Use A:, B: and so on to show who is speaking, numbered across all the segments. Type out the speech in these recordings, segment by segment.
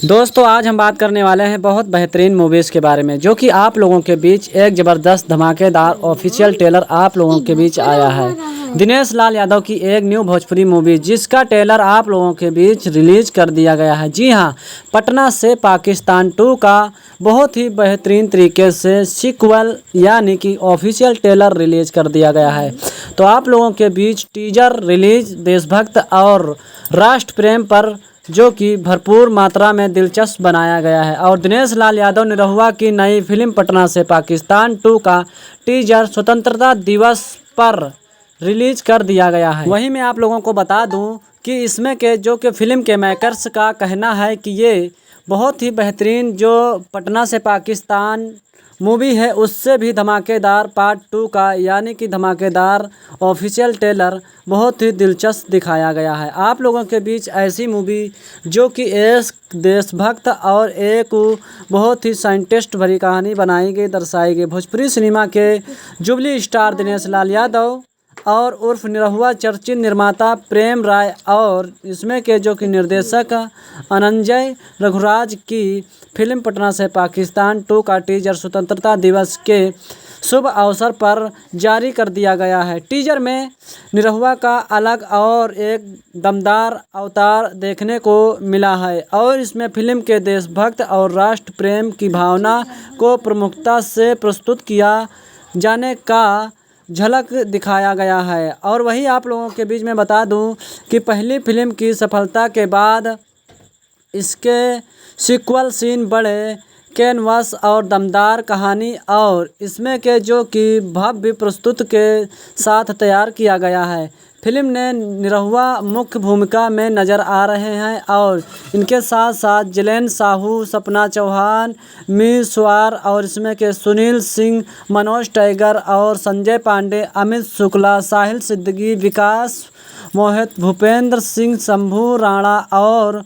A: दोस्तों आज हम बात करने वाले हैं बहुत बेहतरीन मूवीज़ के बारे में जो कि आप लोगों के बीच एक ज़बरदस्त धमाकेदार ऑफिशियल ट्रेलर आप लोगों के बीच आया है। दिनेश लाल यादव की एक न्यू भोजपुरी मूवी जिसका ट्रेलर आप लोगों के बीच रिलीज कर दिया गया है। जी हां, पटना से पाकिस्तान 2 का बहुत ही बेहतरीन तरीके से सीक्वल यानी कि ऑफिशियल ट्रेलर रिलीज कर दिया गया है। तो आप लोगों के बीच टीजर रिलीज देशभक्त और राष्ट्र प्रेम पर जो कि भरपूर मात्रा में दिलचस्प बनाया गया है और दिनेश लाल यादव निरहुआ की नई फिल्म पटना से पाकिस्तान 2 का टीजर स्वतंत्रता दिवस पर रिलीज कर दिया गया है। वहीं मैं आप लोगों को बता दूं कि इसमें के जो कि फिल्म के मेकर्स का कहना है कि ये बहुत ही बेहतरीन जो पटना से पाकिस्तान मूवी है उससे भी धमाकेदार पार्ट 2 का यानी कि धमाकेदार ऑफिशियल ट्रेलर बहुत ही दिलचस्प दिखाया गया है। आप लोगों के बीच ऐसी मूवी जो कि एक देशभक्त और एक बहुत ही साइंटिस्ट भरी कहानी बनाई गई दर्शाई गई। भोजपुरी सिनेमा के जुबली स्टार दिनेश लाल यादव और उर्फ निरहुआ चर्चित निर्माता प्रेम राय और इसमें के जो कि निर्देशक अनंजय रघुराज की फिल्म पटना से पाकिस्तान 2 का टीजर स्वतंत्रता दिवस के शुभ अवसर पर जारी कर दिया गया है। टीजर में निरहुआ का अलग और एक दमदार अवतार देखने को मिला है और इसमें फिल्म के देशभक्त और राष्ट्र प्रेम की भावना को प्रमुखता से प्रस्तुत किया जाने का झलक दिखाया गया है। और वही आप लोगों के बीच में बता दूं कि पहली फिल्म की सफलता के बाद इसके सीक्वल सीन बड़े कैनवास और दमदार कहानी और इसमें के जो कि भव्य प्रस्तुत के साथ तैयार किया गया है। फिल्म ने निरहुआ मुख्य भूमिका में नज़र आ रहे हैं और इनके साथ साथ जिलेन साहू, सपना चौहान, मीर स्वार और इसमें के सुनील सिंह, मनोज टाइगर और संजय पांडे, अमित शुक्ला, साहिल सिद्दीकी, विकास मोहित, भूपेंद्र सिंह, शंभू राणा और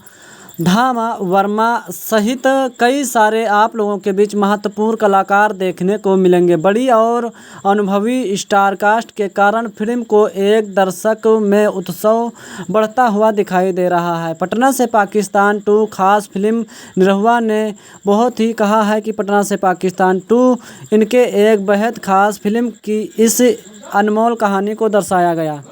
A: धामा वर्मा सहित कई सारे आप लोगों के बीच महत्वपूर्ण कलाकार देखने को मिलेंगे। बड़ी और अनुभवी स्टार कास्ट के कारण फिल्म को एक दर्शक में उत्सव बढ़ता हुआ दिखाई दे रहा है। पटना से पाकिस्तान 2 खास फिल्म निरहुआ ने बहुत ही कहा है कि पटना से पाकिस्तान 2 इनके एक बेहद खास फिल्म की इस अनमोल कहानी को दर्शाया गया।